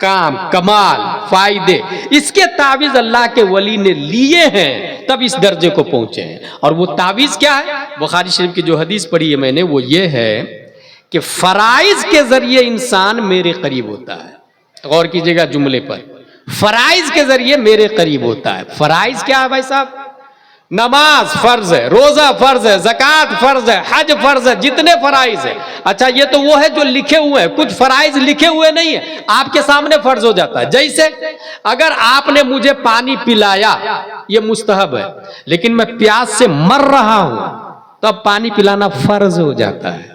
کام کمال فائدے اس کے تعویذ اللہ کے ولی نے لیے ہیں تب اس درجے کو پہنچے ہیں. اور وہ تعویذ کیا ہے؟ بخاری شریف کی جو حدیث پڑھی ہے میں نے وہ یہ ہے کہ فرائض کے ذریعے انسان میرے قریب ہوتا ہے. غور کیجئے گا جملے پر, فرائض کے ذریعے میرے قریب ہوتا ہے. فرائض کیا ہے بھائی صاحب؟ نماز فرض ہے, روزہ فرض ہے, زکوٰۃ فرض ہے, حج فرض ہے, جتنے فرائض ہیں. اچھا یہ تو وہ ہے جو لکھے ہوئے ہیں, کچھ فرائض لکھے ہوئے نہیں ہیں, آپ کے سامنے فرض ہو جاتا ہے. جیسے اگر آپ نے مجھے پانی پلایا یہ مستحب ہے, لیکن میں پیاس سے مر رہا ہوں تب پانی پلانا فرض ہو جاتا ہے.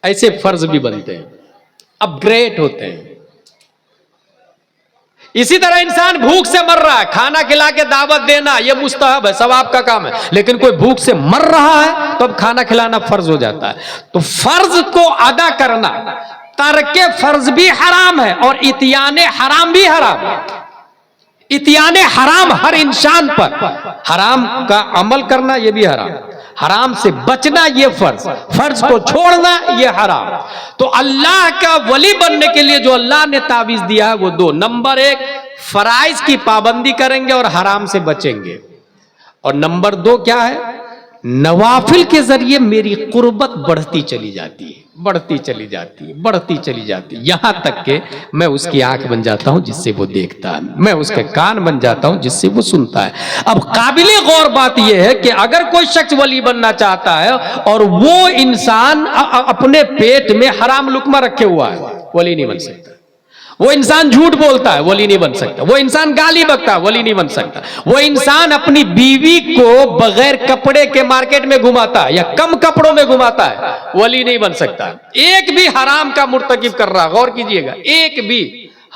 ایسے فرض بھی بنتے ہیں, اپ گریڈ ہوتے ہیں. اسی طرح انسان بھوک سے مر رہا ہے, کھانا کھلا کے دعوت دینا یہ مستحب ہے, ثواب کا کام ہے, لیکن کوئی بھوک سے مر رہا ہے تو اب کھانا کھلانا فرض ہو جاتا ہے. تو فرض کو ادا کرنا, ترک فرض بھی حرام ہے اور اتیان حرام بھی حرام ہے. اتیان حرام ہر انسان پر, حرام کا عمل کرنا یہ بھی حرام, حرام سے بچنا یہ فرض, فرض کو چھوڑنا یہ حرام. تو اللہ کا ولی بننے کے لیے جو اللہ نے تعویذ دیا ہے وہ دو, نمبر ایک فرائض کی پابندی کریں گے اور حرام سے بچیں گے, اور نمبر دو کیا ہے؟ نوافل کے ذریعے میری قربت بڑھتی چلی جاتی ہے, بڑھتی چلی جاتی ہے, بڑھتی چلی جاتی ہے, یہاں تک کہ میں اس کی آنکھ بن جاتا ہوں جس سے وہ دیکھتا ہے, میں اس کے کان بن جاتا ہوں جس سے وہ سنتا ہے. اب قابل غور بات یہ ہے کہ اگر کوئی شخص ولی بننا چاہتا ہے اور وہ انسان اپنے پیٹ میں حرام لقمہ رکھے ہوا ہے, ولی نہیں بن سکتا. وہ انسان جھوٹ بولتا ہے, ولی نہیں بن سکتا. وہ انسان گالی بکتا ہے, ولی نہیں بن سکتا. وہ انسان اپنی بیوی کو بغیر کپڑے کے مارکیٹ میں گھماتا ہے یا کم کپڑوں میں گھماتا ہے, ولی نہیں بن سکتا. ایک بھی حرام کا مرتکب کر رہا, غور کیجئے گا, ایک بھی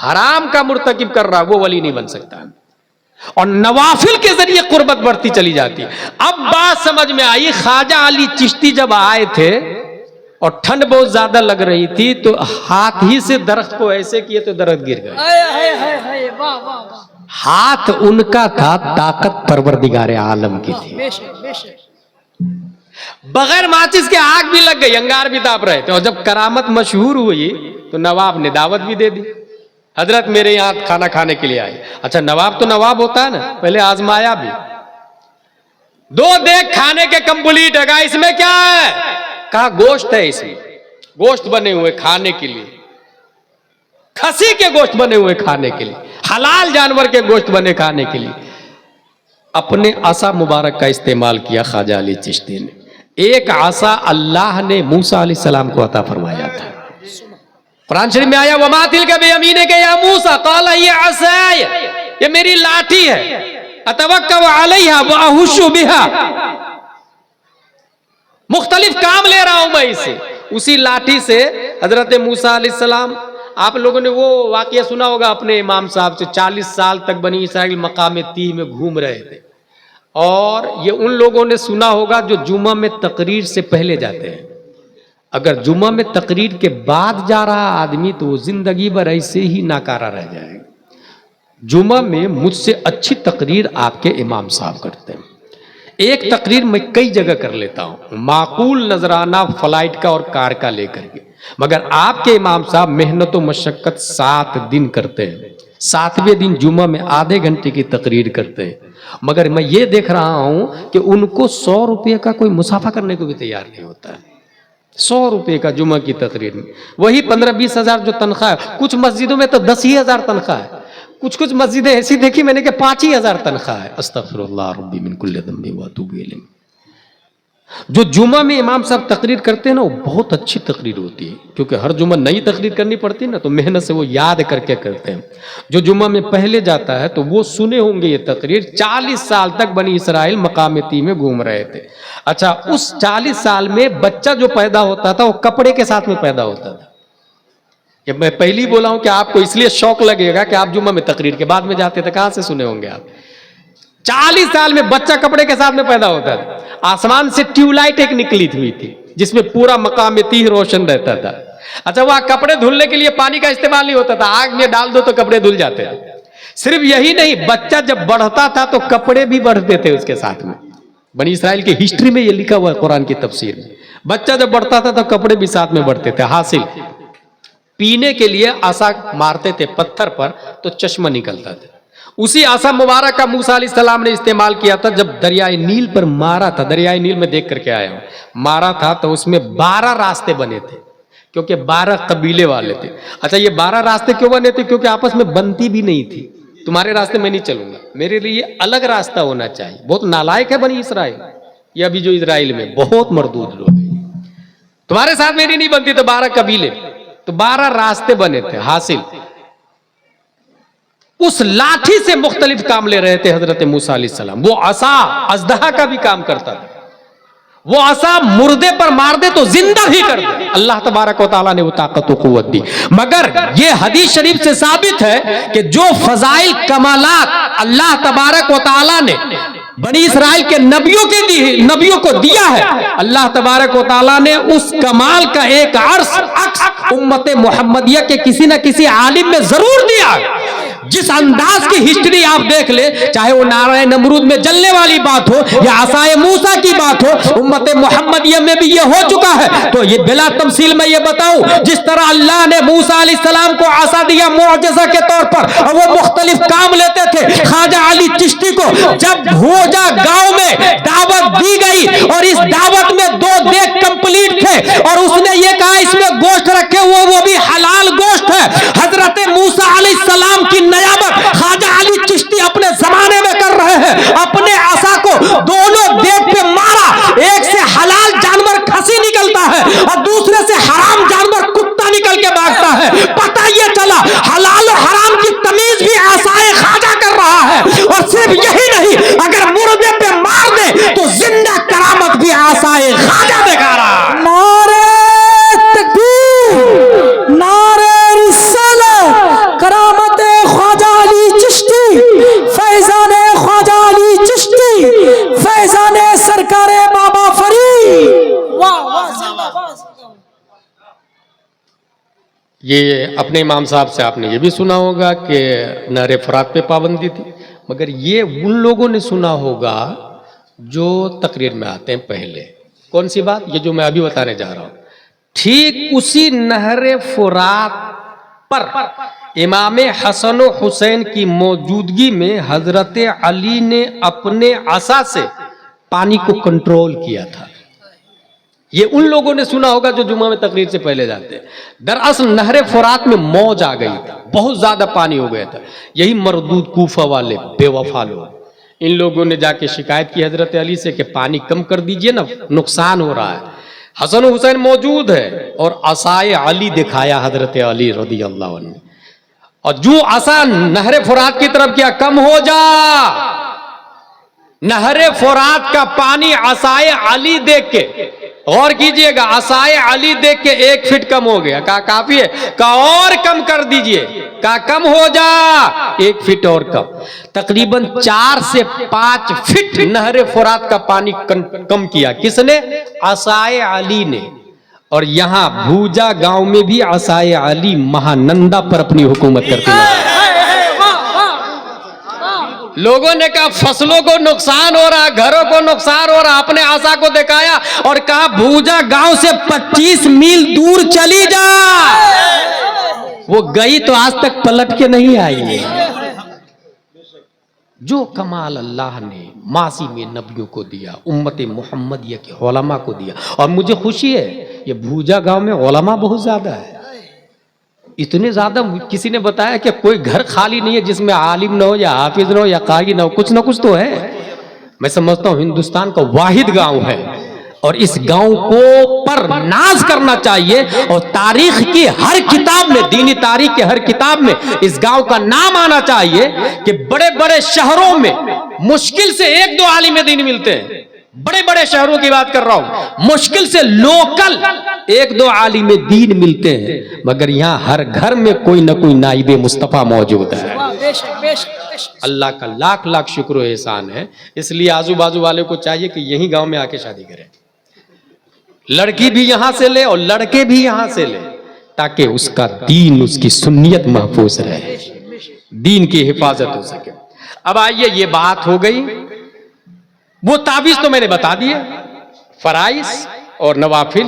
حرام کا مرتکب کر رہا وہ ولی نہیں بن سکتا. اور نوافل کے ذریعے قربت بڑھتی چلی جاتی. اب بات سمجھ میں آئی, خواجہ علی چشتی جب آئے تھے اور ٹھنڈ بہت زیادہ لگ رہی تھی تو ہاتھ ہی سے درخت کو ایسے کیے تو درخت گر گئے. ہاتھ ان کا تھا, طاقت پروردگار عالم کی تھی. بغیر ماچس کے آگ بھی لگ گئی, انگار بھی تاپ رہے تھے. اور جب کرامت مشہور ہوئی تو نواب نے دعوت بھی دے دی, حضرت میرے یہاں کھانا کھانے کے لیے آئے. اچھا نواب تو نواب ہوتا ہے نا, پہلے آزمایا بھی, دو دیکھ کھانے کے کمپلیٹ ہے, اس میں کیا ہے؟ کہا گوشت ہے, اس میں گوشت بنے ہوئے کھانے کے لیے, کھسی کے گوشت بنے ہوئے کھانے کے لیے, حلال جانور کے گوشت بنے کھانے کے لیے. اپنے عصا مبارک کا استعمال کیا خواجہ علی چشتی نے. ایک عصا اللہ نے موسیٰ علیہ السلام کو عطا فرمایا تھا. قرآن شریف میں آیا وَمَا تِلْكَ بِيَمِينِكَ يَا مُوسَىٰ قَالَ هِيَ عَصَايَ, یہ میری لاٹھی ہے, أَتَوَكَّأُ عَلَيْهَا وَأَهُشُّ بِهَا, مختلف کام لے رہا ہوں میں اسے. اسی لاٹھی سے حضرت موسیٰ علیہ السلام, آپ لوگوں نے وہ واقعہ سنا ہوگا اپنے امام صاحب سے, 40 سال تک بنی اسرائیل مقام تیہ میں گھوم رہے تھے. اور یہ ان لوگوں نے سنا ہوگا جو جمعہ میں تقریر سے پہلے جاتے ہیں. اگر جمعہ میں تقریر کے بعد جا رہا آدمی تو وہ زندگی بھر ایسے ہی ناکارہ رہ جائے گا. جمعہ میں مجھ سے اچھی تقریر آپ کے امام صاحب کرتے ہیں. ایک تقریر میں کئی جگہ کر لیتا ہوں, معقول نذرانہ فلائٹ کا اور کار کا لے کر کے, مگر آپ کے امام صاحب محنت و مشقت 7 دن کرتے ہیں. 7ویں دن جمعہ میں آدھے گھنٹے کی تقریر کرتے ہیں. مگر میں یہ دیکھ رہا ہوں کہ ان کو 100 روپے کا کوئی مسافہ کرنے کو بھی تیار نہیں ہوتا ہے. 100 روپے کا جمعہ کی تقریر میں, وہی 15-20 ہزار جو تنخواہ ہے. کچھ مسجدوں میں تو 10 ہی ہزار تنخواہ ہے, کچھ مسجدیں ایسی دیکھی میں نے کہ 5 ہی ہزار تنخواہ ہے. استغفر اللہ ربی من کل ذنب واتوب الیہ. جو جمعہ میں امام صاحب تقریر کرتے ہیں نا وہ بہت اچھی تقریر ہوتی ہے, کیونکہ ہر جمعہ نئی تقریر کرنی پڑتی ہے نا, تو محنت سے وہ یاد کر کے کرتے ہیں. جو جمعہ میں پہلے جاتا ہے تو وہ سنے ہوں گے یہ تقریر. 40 سال تک بنی اسرائیل مقام تیہ میں گھوم رہے تھے. اچھا اس 40 سال میں بچہ جو پیدا ہوتا تھا وہ کپڑے کے ساتھ میں پیدا ہوتا تھا. میں پہلی بولا ہوں کہ آپ کو اس لیے شوق لگے گا کہ آپ جمعہ میں تقریر کے بعد میں جاتے تھے, کہاں سے سنے ہوں گے آپ. 40 سال میں بچہ کپڑے کے ساتھ میں پیدا ہوتا تھا. آسمان سے ٹیوب لائٹ ایک نکلی ہوئی تھی جس میں پورا مقام تیہ روشن رہتا تھا. اچھا وہاں کپڑے دھلنے کے لیے پانی کا استعمال نہیں ہوتا تھا, آگ میں ڈال دو تو کپڑے دھل جاتے تھے. صرف یہی نہیں, بچہ جب بڑھتا تھا تو کپڑے بھی بڑھتے تھے اس کے ساتھ میں. بنی اسرائیل کی ہسٹری میں یہ لکھا ہوا ہے قرآن کی تفسیر میں. بچہ جب بڑھتا تھا تو کپڑے بھی ساتھ میں بڑھتے تھے. حاصل پینے کے لیے آسا مارتے تھے پتھر پر تو چشمہ نکلتا تھا. اسی آسا مبارک کا موسیٰ علیہ السلام نے استعمال کیا تھا جب دریائے نیل پر مارا تھا. دریائے نیل میں دیکھ کر کے آیا ہوں, مارا تھا تو اس میں 12 راستے بنے تھے کیونکہ 12 قبیلے والے تھے. اچھا یہ 12 راستے کیوں بنے تھے؟ کیونکہ آپس میں بنتی بھی نہیں تھی. تمہارے راستے میں نہیں چلوں گا, میرے لیے الگ راستہ ہونا چاہیے. بہت نالائق ہے بنی اسرائیل, یہ ابھی جو اسرائیل میں بہت مردود لوگ ہیں. تمہارے ساتھ میری نہیں بنتی تو 12 قبیلے, تو 12 راستے بنے تھے. حاصل اس لاٹھی سے مختلف کام لے رہے تھے حضرت موسیٰ علیہ السلام. وہ عصا اژدہا کا بھی کام کرتا تھا. وہ عصا مردے پر مار دے تو زندہ بھی کر دے. اللہ تبارک و تعالیٰ نے وہ طاقت و قوت دی. مگر یہ حدیث شریف سے ثابت ہے کہ جو فضائل کمالات اللہ تبارک و تعالیٰ نے بنی اسرائیل کے نبیوں کو دیا ہے, اللہ تبارک و تعالیٰ نے اس کمال کا ایک عکس امت محمدیہ کے کسی نہ کسی عالم میں ضرور دیا ہے. جس انداز کی ہسٹری آپ دیکھ لیں, چاہے وہ نعرہ نمرود میں جلنے والی بات ہو یا عصائے موسیٰ کی بات ہو, امت محمدیہ میں بھی یہ ہو چکا ہے. تو یہ بلا تمثیل میں یہ بتاؤں, جس طرح اللہ نے موسیٰ علیہ السلام کو عصا دیا معجزہ کے طور پر اور وہ مختلف کام لیتے تھے, خواجہ علی چشتی کو جب بھوجا گاؤں میں دعوت دی گئی اور اس دعوت میں 2 دیگ کمپلیٹ تھے اور اس نے یہ کہا اس میں گوشت رکھے ہوئے وہ بھی حلال گوشت ہے, حضرت موسیٰ علیہ السلام کی نیابت خواجہ علی چشتی اپنے زمانے میں کر رہے ہیں. اپنے عصا کو دونوں دیگ پہ مارا, ایک سے حلال جانور کھسی نکلتا ہے اور دوسرے سے حرام جانور کتا نکل کے بھاگتا ہے. پتہ یہ چلا حلال و حرام کی تمیز بھی عصائے خواجہ کر رہا ہے. اور صرف یہی نہیں, اگر مردے پہ مار دے تو زندہ کرامت بھی عصائے خواجہ دکھا رہا ہے. نعرہ تکبیر, نعرہ رسالت, کرامت خواجہ علی چشتی, فیضان خواجہ علی چشتی, فیضان سرکار بابا فرید. یہ اپنے امام صاحب سے آپ نے یہ بھی سنا ہوگا کہ نہر فرات پہ پابندی تھی, مگر یہ ان لوگوں نے سنا ہوگا جو تقریر میں آتے ہیں پہلے. کون سی بات؟ یہ جو میں ابھی بتانے جا رہا ہوں. ٹھیک اسی نہر فرات پر امام حسن و حسین کی موجودگی میں حضرت علی نے اپنے عصا سے پانی کو کنٹرول کیا تھا. یہ ان لوگوں نے سنا ہوگا جو جمعہ میں تقریر سے پہلے جاتے ہیں. دراصل نہر فرات میں موج آ گئی تھی, بہت زیادہ پانی ہو گیا تھا. یہی مردود کوفہ والے بے وفا لوگ, ان لوگوں نے جا کے شکایت کی حضرت علی سے کہ پانی کم کر دیجئے نا, نقصان ہو رہا ہے. حسن و حسین موجود ہے اور عصائے علی دکھایا حضرت علی رضی اللہ عنہ, اور جو عصا نہر فرات کی طرف کیا, کم ہو جا. نہر فرات کا پانی عصائے علی دیکھ کے, غور کیجئے گا, عصائے علی دیکھ کے 1 فٹ کم ہو گیا. کہا کافی ہے, کہا اور کم کر دیجئے, کہا کم ہو جا, 1 فٹ اور کم. تقریباً 4 سے 5 فٹ نہر فرات کا پانی کم کیا. کس نے؟ عصائے علی نے. اور یہاں بھوجا گاؤں میں بھی عصائے علی مہانندا پر اپنی حکومت کرتے ہیں. لوگوں نے کہا فصلوں کو نقصان ہو رہا, گھروں کو نقصان ہو رہا, اپنے عصا کو دکھایا اور کہا بھوجا گاؤں سے 25 میل دور چلی جا. وہ گئی تو آج تک پلٹ کے نہیں آئی. جو کمال اللہ نے ماضی میں نبیوں کو دیا, امت محمدیہ کے علماء کو دیا. اور مجھے خوشی ہے یہ بھوجا گاؤں میں علماء بہت زیادہ ہے. اتنے زیادہ, کسی نے بتایا کہ کوئی گھر خالی نہیں ہے جس میں عالم نہ ہو یا حافظ نہ ہو یا قاری نہ کچھ تو ہے. میں سمجھتا ہوں ہندوستان کا واحد گاؤں ہے اور اس گاؤں کو پر ناز کرنا چاہیے. اور تاریخ کی ہر کتاب میں, دینی تاریخ کے ہر کتاب میں اس گاؤں کا نام آنا چاہیے کہ بڑے بڑے شہروں میں مشکل سے 1-2 عالم دین ملتے ہیں. بڑے بڑے شہروں کی بات کر رہا ہوں, مشکل سے لوکل 1-2 عالم دین ملتے ہیں, مگر یہاں ہر گھر میں کوئی نہ کوئی نائب مصطفیٰ موجود ہے. اللہ کا لاکھ لاکھ شکر و احسان ہے. اس لیے آزو بازو والے کو چاہیے کہ یہی گاؤں میں آ کے شادی کریں, لڑکی بھی یہاں سے لے اور لڑکے بھی یہاں سے لے, تاکہ اس کا دین, اس کی سنیت محفوظ رہے, دین کی حفاظت ہو سکے. اب آئیے, یہ بات ہو گئی. وہ تعویذ تو میں نے بتا دیے, فرائض اور نوافل.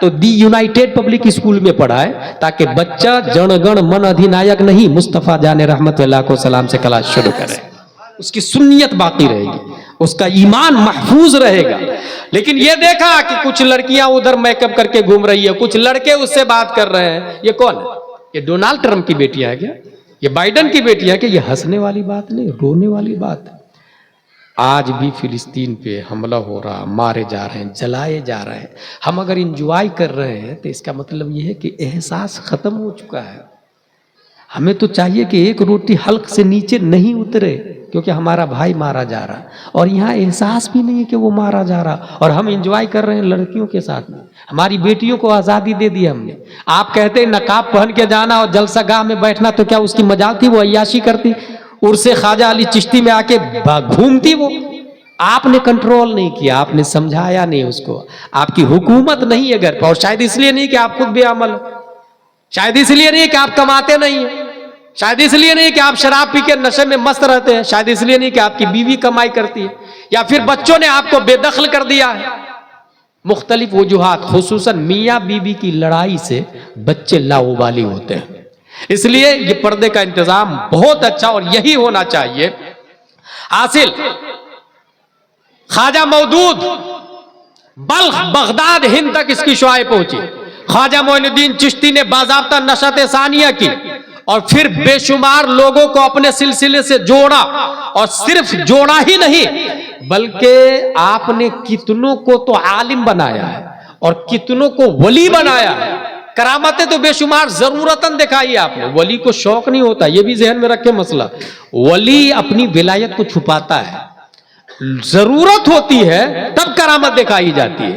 تو دی یونائٹیڈ پبلک اسکول میں پڑھائے تاکہ بچہ جن گن من ادھینائک نہیں مصطفیٰ جان رحمت اللہ کو سلام سے کلاس شروع کرے، اس کی سنیت باقی رہے گی، اس کا ایمان محفوظ رہے گا۔ لیکن یہ دیکھا کہ کچھ لڑکیاں ادھر میک اپ کر کے گھوم رہی ہے، کچھ لڑکے اس سے بات کر رہے ہیں، یہ کون ہے؟ یہ ڈونالڈ ٹرمپ کی بیٹیاں ہے کیا؟ یہ بائیڈن کی بیٹیاں ہے کہ یہ ہنسنے والی بات نہیں، رونے والی بات ہے۔ آج بھی فلسطین پہ حملہ ہو رہا، مارے جا رہے ہیں، جلائے جا رہے ہیں، ہم اگر انجوائے کر رہے ہیں تو اس کا مطلب یہ ہے کہ احساس ختم ہو چکا ہے۔ ہمیں تو چاہیے کہ ایک روٹی حلق سے نیچے نہیں اترے کیونکہ ہمارا بھائی مارا جا رہا، اور یہاں احساس بھی نہیں ہے کہ وہ مارا جا رہا، اور ہم انجوائے کر رہے ہیں لڑکیوں کے ساتھ میں۔ ہماری بیٹیوں کو آزادی دے دی ہم نے۔ آپ کہتے ہیں نقاب پہن کے جانا اور جلسہ گاہ میں بیٹھنا، تو کیا اس کی مجال تھی؟ وہ عیاشی کرتی، عرس خواجہ علی چشتی میں آ کے گھومتی وہ؟ آپ نے کنٹرول نہیں کیا، آپ نے سمجھایا نہیں اس کو، آپ کی حکومت نہیں ہے گھر پر، اور شاید اس لیے نہیں کہ آپ خود بے عمل ہو، شاید اس لیے نہیں کہ آپ کماتے نہیں ہیں، شاید اس لیے نہیں کہ آپ شراب پی کے نشے میں مست رہتے ہیں، شاید اس لیے نہیں کہ آپ کی بیوی کمائی کرتی ہے، یا پھر بچوں نے آپ کو بے دخل کر دیا ہے۔ مختلف وجوہات، خصوصاً میاں بیوی کی لڑائی سے بچے لاابالی ہوتے ہیں۔ اس لیے یہ پردے کا انتظام بہت اچھا اور یہی ہونا چاہیے۔ حاصل خواجہ مودود بلخ بغداد ہند تک اس کی شعائیں پہنچی۔ خواجہ معین الدین چشتی نے باضابطہ نشأت ثانیہ کی اور پھر بے شمار لوگوں کو اپنے سلسلے سے جوڑا، اور صرف جوڑا ہی نہیں بلکہ آپ نے کتنوں کو تو عالم بنایا ہے اور کتنوں کو ولی بنایا ہے۔ کرامتیں تو بے شمار ضرورتاً دکھائی آپ نے۔ ولی کو شوق نہیں ہوتا، یہ بھی ذہن میں رکھے مسئلہ۔ ولی اپنی ولایت کو چھپاتا ہے، ضرورت ہوتی ہے تب کرامت دکھائی جاتی ہے۔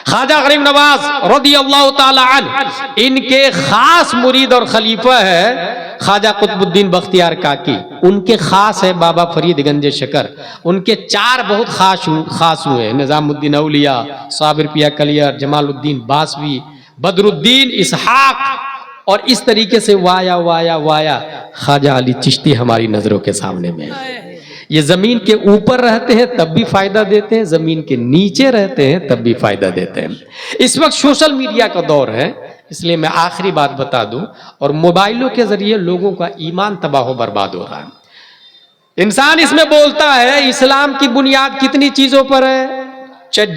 خواجہ غریب نواز رضی اللہ تعالی عنہ، ان کے خاص مرید اور خلیفہ ہے خواجہ قطب الدین بختیار کاکی، ان کے خاص ہے بابا فرید گنج شکر، ان کے 4 بہت خاص ہوئے ہیں، نظام الدین اولیاء، صابر پیا کلیار، جمال الدین باسوی، بدر الدین اسحاق، اور اس طریقے سے وایا وایا وایا خواجہ علی چشتی ہماری نظروں کے سامنے میں ہے۔ یہ زمین کے اوپر رہتے ہیں تب بھی فائدہ دیتے ہیں، زمین کے نیچے رہتے ہیں تب بھی فائدہ دیتے ہیں۔ اس وقت سوشل میڈیا کا دور ہے، اس لیے میں آخری بات بتا دوں، اور موبائلوں کے ذریعے لوگوں کا ایمان تباہ و برباد ہو رہا ہے۔ انسان اس میں بولتا ہے اسلام کی بنیاد کتنی چیزوں پر ہے، چیٹ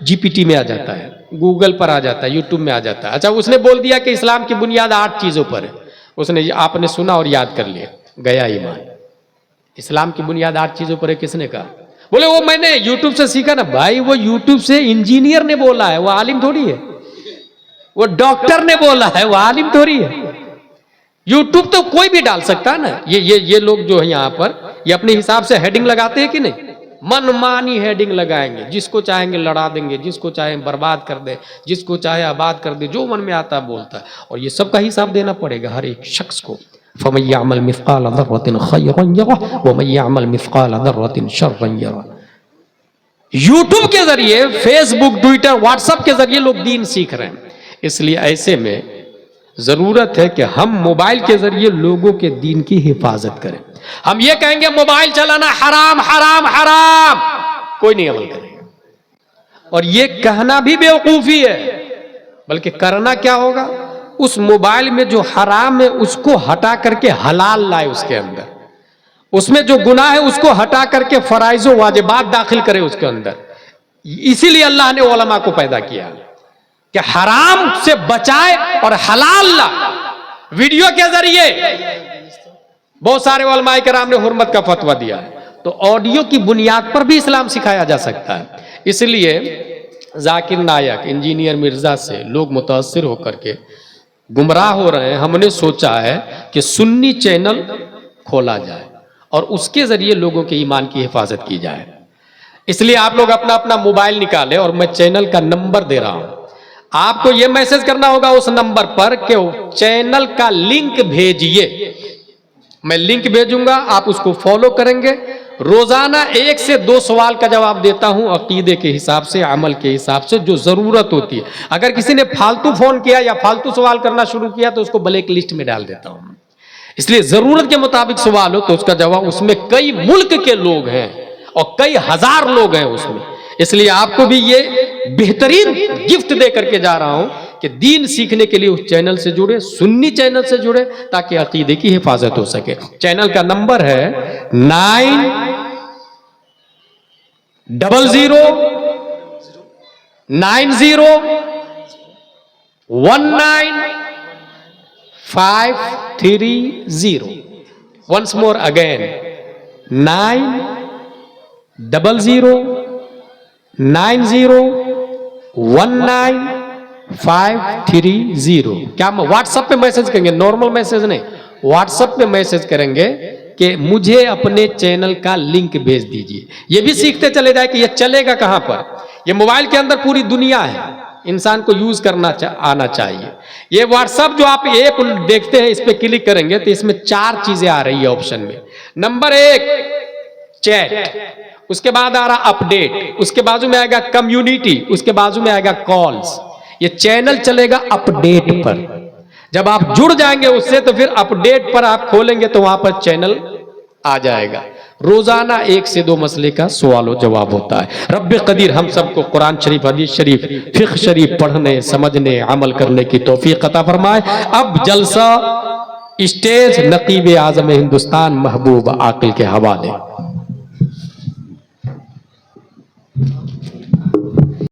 جی پی ٹی میں آ جاتا ہے، گوگل پر آ جاتا ہے، یوٹیوب میں آ جاتا ہے۔ اچھا اس نے بول دیا کہ اسلام کی بنیاد 8 چیزوں پر ہے، اس نے آپ نے سنا اور یاد کر لیا، گیا ایمان۔ اسلام کی بنیاد 8 چیزوں پر ہے، کس نے کہا؟ بولے وہ میں نے یوٹیوب سے سیکھا نا۔ بھائی وہ یوٹیوب سے انجینئر نے بولا ہے، وہ عالم تھوڑی ہے، وہ ڈاکٹر نے بولا ہے، وہ عالم تھوڑی ہے۔ یوٹیوب تو کوئی بھی ڈال سکتا ہے نا۔ یہ لوگ جو ہیں یہاں پر یہ اپنے حساب سے ہیڈنگ لگاتے ہیں کہ نہیں؟ من مانی ہیڈنگ لگائیں گے، جس کو چاہیں گے لڑا دیں گے، جس کو چاہیں برباد کر دیں، جس کو چاہے آباد کر دیں، جو من میں آتا ہے بولتا ہے، اور یہ سب کا حساب دینا پڑے گا ہر ایک شخص کو۔ فَمَن يَعْمَلْ مِثْقَالَ ذَرَّةٍ خَيْرًا يَرَهُ وَمَن يَعْمَلْ مِثْقَالَ ذَرَّةٍ شَرًّا يَرَهُ۔ یوٹیوب کے ذریعے، فیس بک، ٹویٹر، واٹس ایپ کے ذریعے لوگ دین سیکھ رہے ہیں، اس لیے ایسے میں ضرورت ہے کہ ہم موبائل کے ذریعے لوگوں کے دین کی حفاظت کریں۔ ہم یہ کہیں گے موبائل چلانا حرام حرام حرام، کوئی نہیں عمل کرے گا، اور یہ کہنا بھی بیوقوفی ہے، بلکہ کرنا کیا ہوگا؟ اس موبائل میں جو حرام ہے اس کو ہٹا کر کے حلال لائے، اس کے اندر اس میں جو گناہ ہے اس کو ہٹا کر کے فرائض و واجبات داخل کرے اس کے اندر۔ اسی لیے اللہ نے علماء کو پیدا کیا کہ حرام سے بچائے اور حلال لا۔ ویڈیو کے ذریعے بہت سارے علماء کرام نے حرمت کا فتویٰ دیا ہے، تو آڈیو کی بنیاد پر بھی اسلام سکھایا جا سکتا ہے۔ اس لیے ذاکر نائک، انجینئر مرزا سے لوگ متاثر ہو کر کے گمراہ ہو رہے ہیں۔ ہم نے سوچا ہے کہ سنی چینل کھولا جائے اور اس کے ذریعے لوگوں کے ایمان کی حفاظت کی جائے۔ اس لیے آپ لوگ اپنا اپنا موبائل نکالیں، اور میں چینل کا نمبر دے رہا ہوں، آپ کو یہ میسج کرنا ہوگا اس نمبر پر کہ چینل کا لنک بھیجئے۔ میں لنک بھیجوں گا، آپ اس کو فالو کریں گے۔ روزانہ 1 سے 2 سوال کا جواب دیتا ہوں، عقیدے کے حساب سے، عمل کے حساب سے، جو ضرورت ہوتی ہے۔ اگر کسی نے فالتو فون کیا یا فالتو سوال کرنا شروع کیا تو اس کو بلیک لسٹ میں ڈال دیتا ہوں۔ اس لیے ضرورت کے مطابق سوال ہو تو اس کا جواب، اس میں کئی ملک کے لوگ ہیں اور کئی ہزار لوگ ہیں اس میں، اس لیے آپ کو بھی یہ بہترین گفٹ دے کر کے جا رہا ہوں کہ دین سیکھنے کے لیے اس چینل سے جڑے، سنی چینل سے جڑے، تاکہ عقیدے کی حفاظت ہو سکے۔ چینل کا نمبر ہے 9000901530. Once more again, 9000901530. کیا ہم واٹس ایپ پہ میسج کریں گے؟ نارمل میسج نہیں، واٹس ایپ پہ میسج کریں گے کہ مجھے اپنے چینل کا لنک بھیج دیجئے۔ یہ بھی سیکھتے چلے جائے کہ یہ چلے گا کہاں پر۔ یہ موبائل کے اندر پوری دنیا ہے، انسان کو یوز کرنا آنا چاہیے۔ یہ واٹس ایپ جو آپ ایپ دیکھتے ہیں، اس پہ کلک کریں گے تو اس میں 4 چیزیں آ رہی ہے آپشن میں۔ نمبر 1 چیٹ، اس کے بعد آ رہا اپڈیٹ، اس کے بازو میں آئے گا کمیونٹی، اس کے بازو میں آئے گا کالز۔ یہ چینل چلے گا اپڈیٹ پر۔ جب آپ جڑ جائیں گے اس سے تو پھر اپڈیٹ پر آپ کھولیں گے تو وہاں پر چینل آ جائے گا۔ روزانہ 1 سے 2 مسئلے کا سوال و جواب ہوتا ہے۔ رب قدیر ہم سب کو قرآن شریف، حدیث شریف، فقہ شریف پڑھنے، سمجھنے، عمل کرنے کی توفیق عطا فرمائے۔ اب جلسہ اسٹیج نقیب اعظم ہندوستان محبوب عاقل کے حوالے۔